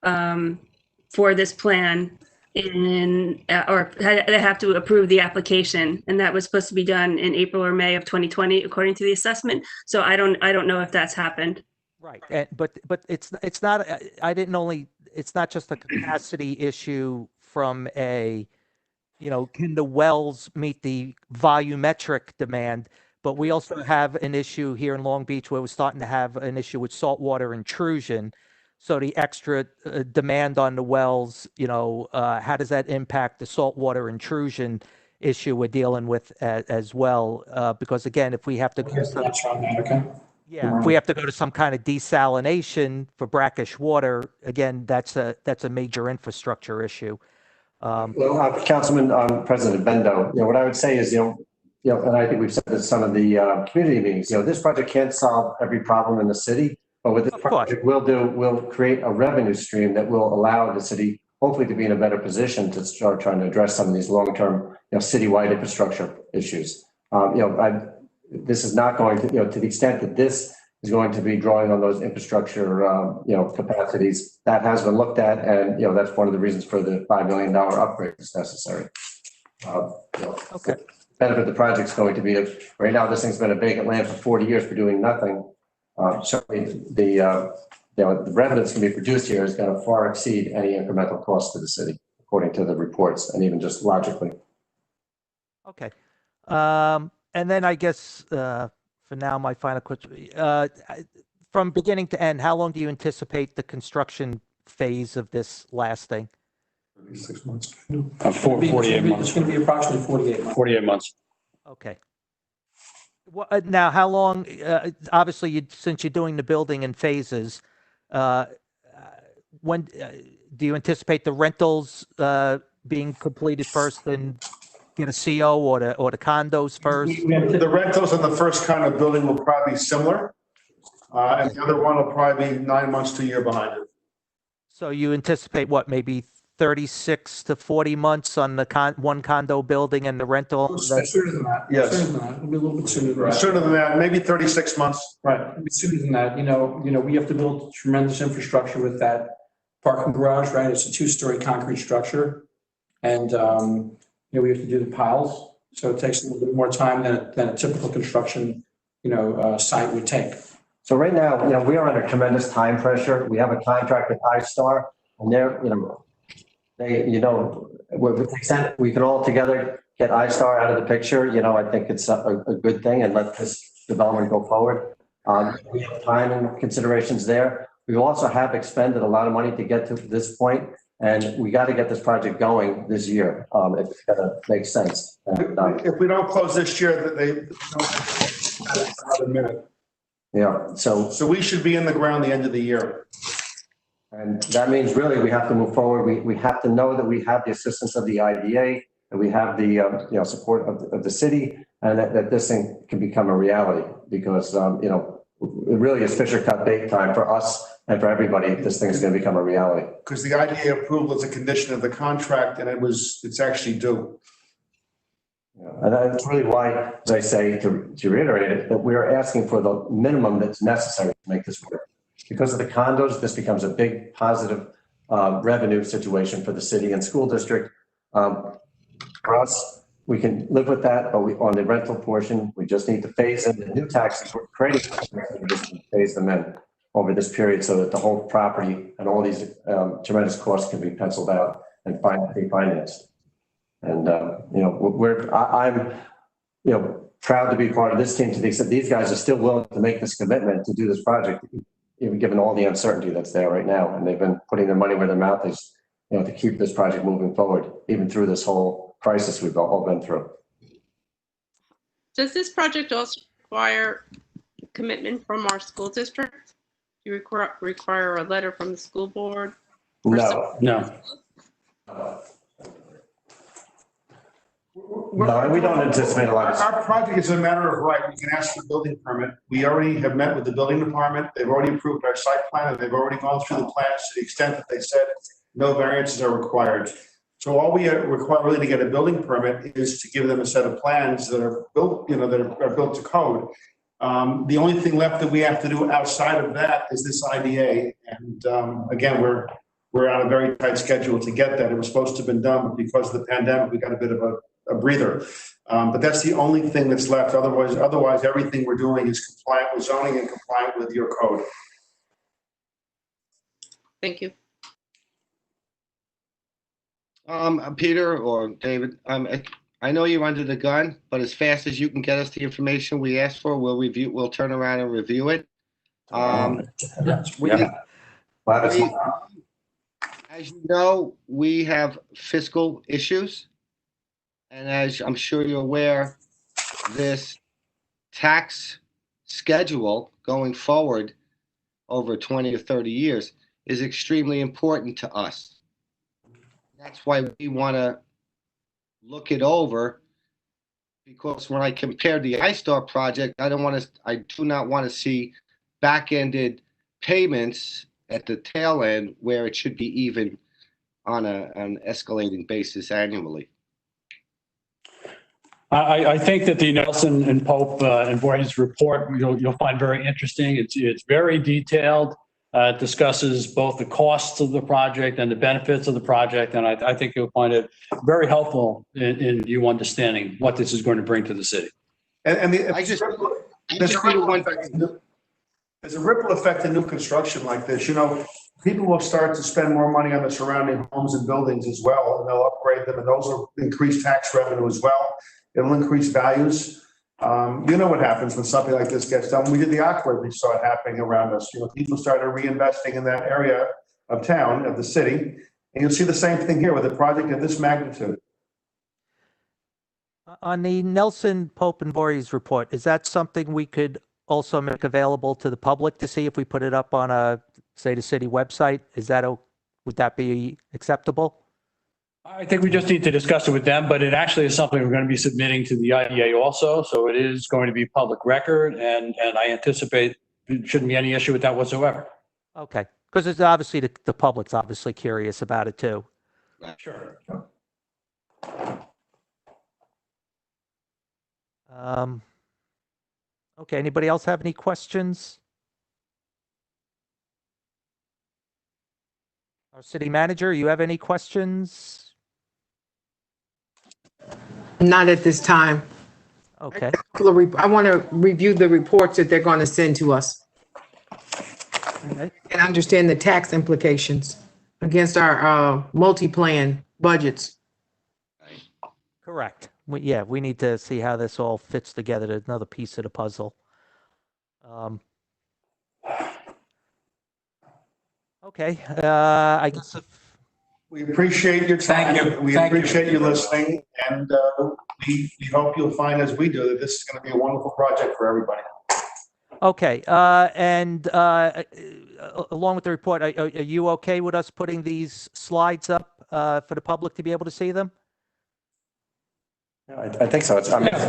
for this plan or they have to approve the application. And that was supposed to be done in April or May of 2020, according to the assessment. So I don't know if that's happened. Right. But it's not, it's not just a capacity issue from can the wells meet the volumetric demand? But we also have an issue here in Long Beach where we're starting to have an issue with saltwater intrusion. So the extra demand on the wells, how does that impact the saltwater intrusion issue we're dealing with as well? Because again, if we have to go if we have to go to some kind of desalination for brackish water, again, that's a major infrastructure issue. Councilman, President Bendo, what I would say is, and I think we've said this in some of the community meetings, this project can't solve every problem in the city, but what this project will create a revenue stream that will allow the city hopefully to be in a better position to start trying to address some of these long-term, citywide infrastructure issues. This is not going to, to the extent that this is going to be drawing on those infrastructure, capacities that has been looked at, and that's one of the reasons for the $5 million upgrade that's necessary. Okay. Benefit of the project's going to be right now this thing's been a vacant land for 40 years for doing nothing. Certainly the revenue that's going to be produced here is going to far exceed any incremental cost to the city, according to the reports, and even just logically. Okay. And then I guess for now, my final question, from beginning to end, how long do you anticipate the construction phase of this lasting? 6 months. 48 months. It's going to be approximately 48 months. 48 months. Okay. Now, how long, obviously, since you're doing the building in phases, when do you anticipate the rentals being completed first and get a CO or the condos first? The rentals on the first condo building will probably be similar. And the other one will probably be 9 months to a year behind it. So you anticipate what, maybe 36 to 40 months on the one condo building and the rental? Sooner than that. Yes. Sooner than that. It'll be a little bit sooner than that. Sooner than that, maybe 36 months. Right. It'll be sooner than that. We have to build tremendous infrastructure with that parking garage, right? It's a 2-story concrete structure. And, we have to do the piles. So it takes a little bit more time than a typical construction, site would take. So right now, we are under tremendous time pressure. We have a contract with iStar, and they're, with the extent we can all together get iStar out of the picture, I think it's a good thing and let this development go forward. We have time and considerations there. We also have expended a lot of money to get to this point, and we got to get this project going this year. It's going to make sense. If we don't close this year, another minute. Yeah. So we should be in the ground the end of the year. And that means really we have to move forward. We have to know that we have the assistance of the IDA, that we have the support of the city, and that this thing can become a reality, because it really is Fisher cut bait time for us and for everybody. This thing is going to become a reality. Because the IDA approval is a condition of the contract, and it's actually due. And that's really why, as I say, to reiterate it, that we are asking for the minimum that's necessary to make this work. Because of the condos, this becomes a big positive revenue situation for the city and school district. For us, we can live with that, but on the rental portion, we just need to phase in the new taxes we're creating. We just need to phase them in over this period so that the whole property and all these tremendous costs can be penciled out and be financed. And, I'm proud to be part of this team to the extent these guys are still willing to make this commitment to do this project, even given all the uncertainty that's there right now. And they've been putting their money where their mouth is, to keep this project moving forward, even through this whole crisis we've all been through. Does this project also require commitment from our school district? Do you require a letter from the school board? No. No. No, we don't anticipate a lot of. Our project is a matter of right. We can ask for a building permit. We already have met with the building department. They've already approved our site plan, and they've already gone through the plans to the extent that they said no variances are required. So all we require really to get a building permit is to give them a set of plans that are built, that are built to code. The only thing left that we have to do outside of that is this IDA. And again, we're on a very tight schedule to get that. It was supposed to have been done, but because of the pandemic, we got a bit of a breather. But that's the only thing that's left. Otherwise, everything we're doing is compliant with zoning and compliant with your code. Thank you. Peter or David, I know you're under the gun, but as fast as you can get us the information we asked for, we'll turn around and review it. As you know, we have fiscal issues. And as I'm sure you're aware, this tax schedule going forward over 20 or 30 years is extremely important to us. That's why we want to look it over, because when I compared the iStar project, I do not want to see back-ended payments at the tail end where it should be even on an escalating basis annually. I think that the Nelson and Pope and Voorhees report you'll find very interesting. It's very detailed. It discusses both the costs of the project and the benefits of the project, and I think you'll find it very helpful in you understanding what this is going to bring to the city. And there's a ripple effect in new construction like this. People will start to spend more money on the surrounding homes and buildings as well, and they'll upgrade them, and those will increase tax revenue as well. It'll increase values. You know what happens when something like this gets done. When we did the Aqua, we saw it happening around us. People started reinvesting in that area of town, of the city, and you'll see the same thing here with a project of this magnitude. On the Nelson, Pope, and Voorhees report, is that something we could also make available to the public to see if we put it up on the city website? Would that be acceptable? I think we just need to discuss it with them, but it actually is something we're going to be submitting to the IDA also. So it is going to be public record, and I anticipate there shouldn't be any issue with that whatsoever. Okay, because it's obviously the public's obviously curious about it too. Sure. Okay, anybody else have any questions? Our city manager, you have any questions? Not at this time. Okay. I want to review the reports that they're going to send to us Okay. and understand the tax implications against our multi-plan budgets. Correct. We need to see how this all fits together. There's another piece of the puzzle. Okay. I guess if We appreciate your time. Thank you. We appreciate you listening, and we hope you'll find, as we do, that this is going to be a wonderful project for everybody. Okay, and along with the report, are you okay with us putting these slides up for the public to be able to see them? I think so. That's fine. Yes,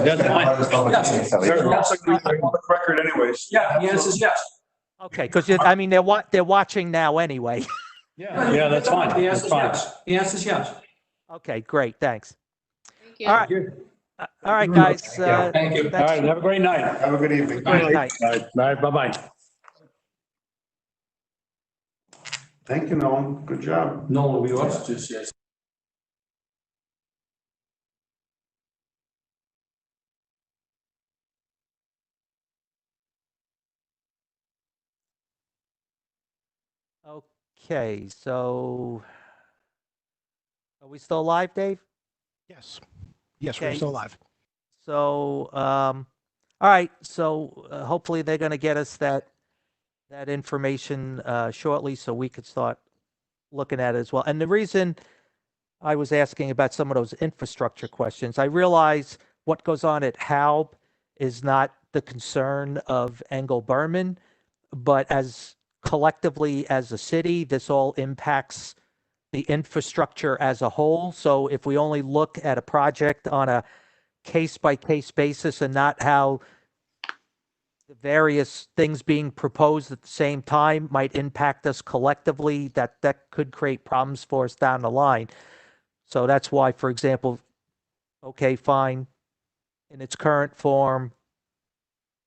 Certainly. It's like we public record anyways. Yeah, the answer is yes. Okay, because I mean they're watching now anyway. Yeah, that's fine. The answer That's is fine. yes. The answer is yes. Okay, great, thanks. Thank you. All right, all right, guys. Thank you. All right, have a great night. Have a good evening. Great night. All right, bye-bye. Thank you, Nolan. Good job. Nolan, we also just yes. Okay, so are we still live, Dave? Yes. Yes, we're Okay. still live. So, all right, so hopefully they're going to get us that information shortly so we could start looking at it as well. And the reason I was asking about some of those infrastructure questions, I realize what goes on at Halb is not the concern of Engel Berman, but as collectively as a city, this all impacts the infrastructure as a whole. So if we only look at a project on a case-by-case basis and not how the various things being proposed at the same time might impact us collectively, that could create problems for us down the line. So that's why, for example, okay, fine, in its current form,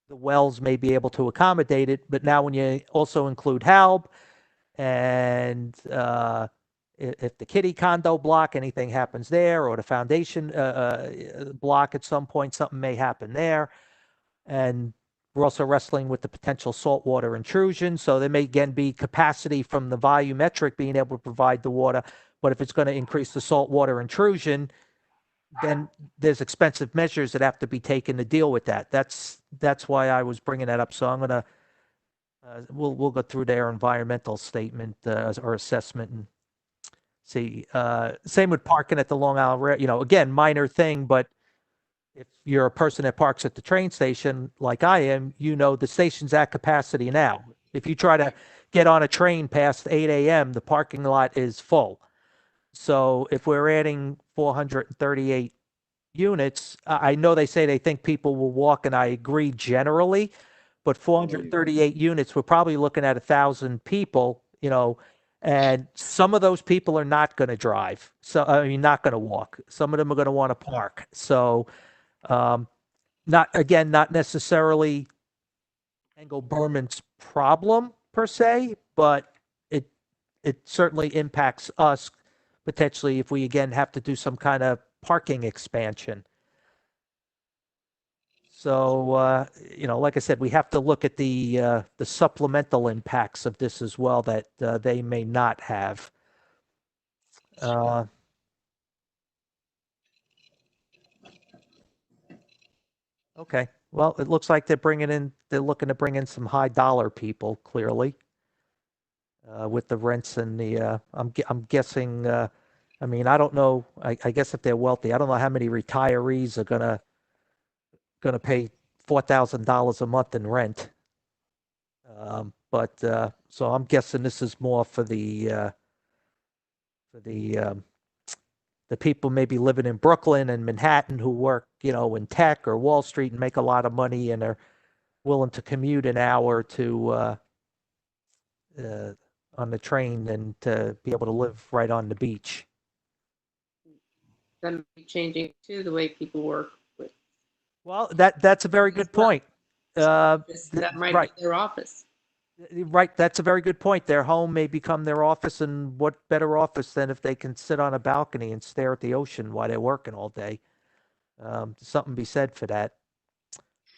the wells may be able to accommodate it, but now when you also include Halb and if the Kitty condo block, anything happens there, or the foundation block at some point, something may happen there. And we're also wrestling with the potential saltwater intrusion. So there may again be capacity from the volumetric being able to provide the water. But if it's going to increase the saltwater intrusion, then there's expensive measures that have to be taken to deal with that. That's why I was bringing that up. So I'm going to, we'll go through their environmental statement or assessment and see. Same with parking at the Long Island Rail, again, minor thing, but if you're a person that parks at the train station like I am, the station's at capacity now. If you try to get on a train past 8 a.m., the parking lot is full. So if we're adding 438 units, I know they say they think people will walk, and I agree generally, but 438 units, we're probably looking at 1,000 people, and some of those people are not going to drive. So, not going to walk. Some of them are going to want to park. So, not necessarily Engel Berman's problem per se, but it certainly impacts us potentially if we again have to do some kind of parking expansion. So, like I said, we have to look at the supplemental impacts of this as well that they may not have. Okay. Well, it looks like they're looking to bring in some high dollar people, clearly, with the rents and the, I'm guessing, I don't know, I guess if they're wealthy, I don't know how many retirees are gonna pay $4,000 a month in rent. But so I'm guessing this is more for the people maybe living in Brooklyn and Manhattan who work, in tech or Wall Street and make a lot of money and are willing to commute an hour to on the train and to be able to live right on the beach. That might be changing too, the way people work. Well, that's a very good point. That might right. be their office. Right, that's a very good point. Their home may become their office, and what better office than if they can sit on a balcony and stare at the ocean while they're working all day? Something be said for that.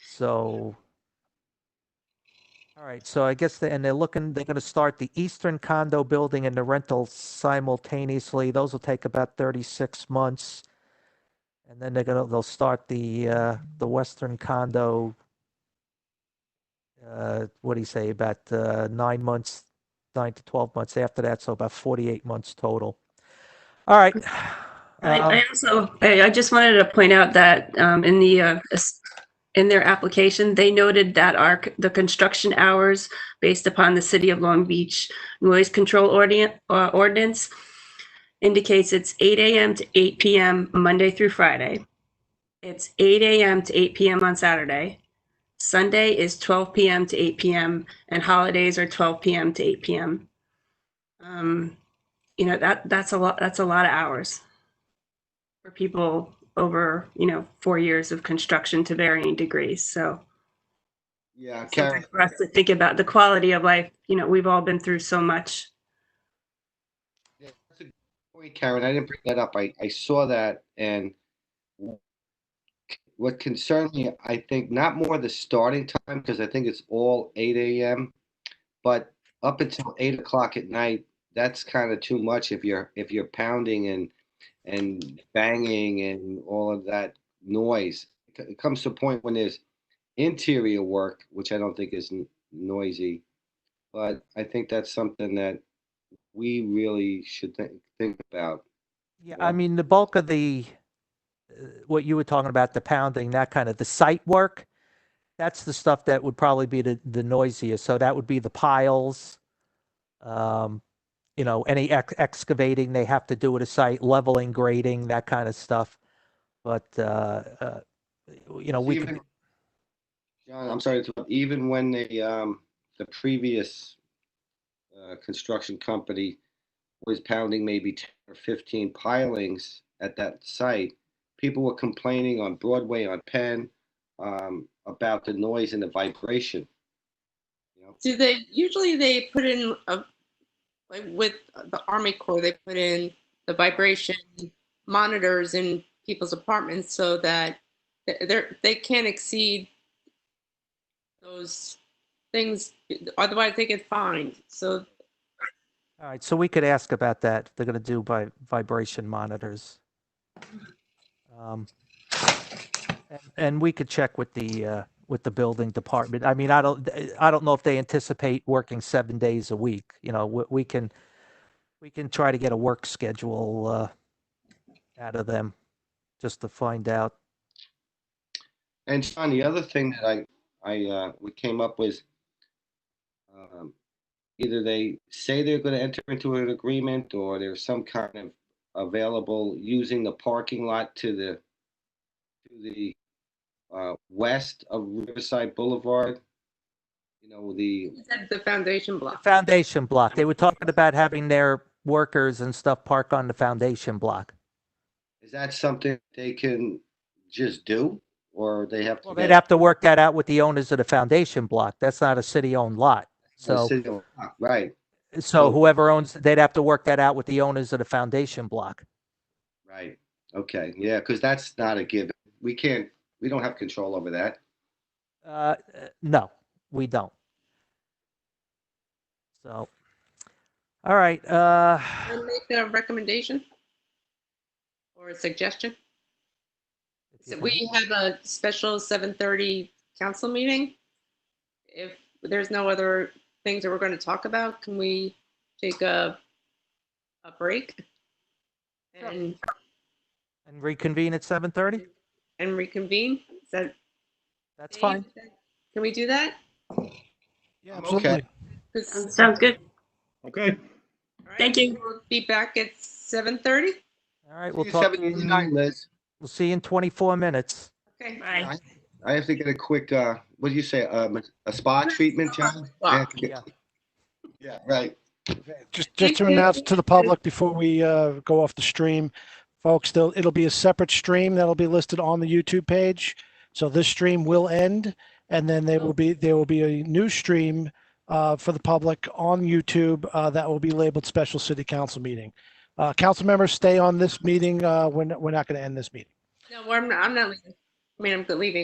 So, all right. So I guess they're going to start the Eastern condo building and the rental simultaneously. Those will take about 36 months, and then they'll start the Western condo. What do you say, about 9 to 12 months after that, so about 48 months total. All right. I just wanted to point out that in their application, they noted that the construction hours based upon the City of Long Beach noise control ordinance indicates it's 8 a.m. to 8 p.m. Monday through Friday. It's 8 a.m. to 8 p.m. on Saturday. Sunday is 12 p.m. to 8 p.m. and holidays are 12 p.m. to 8 p.m. That's a lot. That's a lot of hours for people over 4 years of construction to varying degrees. So Yeah, Karen, for us to think about the quality of life. We've all been through so much. Yeah, that's a good point, Karen. I didn't bring that up. I saw that, and what concerned me, I think, not more the starting time, because I think it's all 8 a.m., but up until 8 o'clock at night, that's kind of too much if you're pounding and banging and all of that noise. it comes to a point when there's interior work, which I don't think is noisy, but I think that's something that we really should think about. Yeah, I mean, the bulk of what you were talking about, the pounding, that kind of the site work, that's the stuff that would probably be the noisiest. So that would be the piles, any excavating they have to do at a site, leveling, grading, that kind of stuff. But, we Even, could, John, I'm sorry to interrupt. Even when the previous construction company was pounding maybe 10 or 15 pilings at that site, people were complaining on Broadway, on Penn, about the noise and the vibration. Do they usually put in like with the Army Corps, they put in the vibration monitors in people's apartments so that they can't exceed those things, otherwise they get fined. So all right, so we could ask about that. They're going to do by vibration monitors. And we could check with the building department. I mean, I don't know if they anticipate working 7 days a week. We can try to get a work schedule out of them just to find out. And John, the other thing that we came up with, either they say they're going to enter into an agreement, or there's some kind of available using the parking lot to the west of Riverside Boulevard. the foundation block. Foundation block. They were talking about having their workers and stuff park on the foundation block. Is that something they can just do, or they have to? Well, they'd have to work that out with the owners of the foundation block. That's not a city-owned lot. So, right. So whoever owns, they'd have to work that out with the owners of the foundation block. Right. Okay. Yeah, because that's not a given. We don't have control over that. No, we don't. So, all right. Can I make a recommendation or a suggestion? So we have a special 7:30 council meeting. If there's no other things that we're going to talk about, can we take a break and reconvene at 7:30? And reconvene? That's fine. Can we do that? Yeah, absolutely. Sounds good. Okay. Thank you. We'll be back at 7:30. All right, we'll talk. 7:39, Liz. We'll see you in 24 minutes. Okay. Bye. I have to get a quick, what do you say, a spa treatment, John? Yeah. Yeah, right. Just to announce to the public before we go off the stream, folks, it'll be a separate stream that'll be listed on the YouTube page. So this stream will end, and then there will be a new stream for the public on YouTube that will be labeled Special City Council Meeting. Council members, stay on this meeting. We're not going to end this meeting. No, I'm not leaving. I mean, I'm leaving.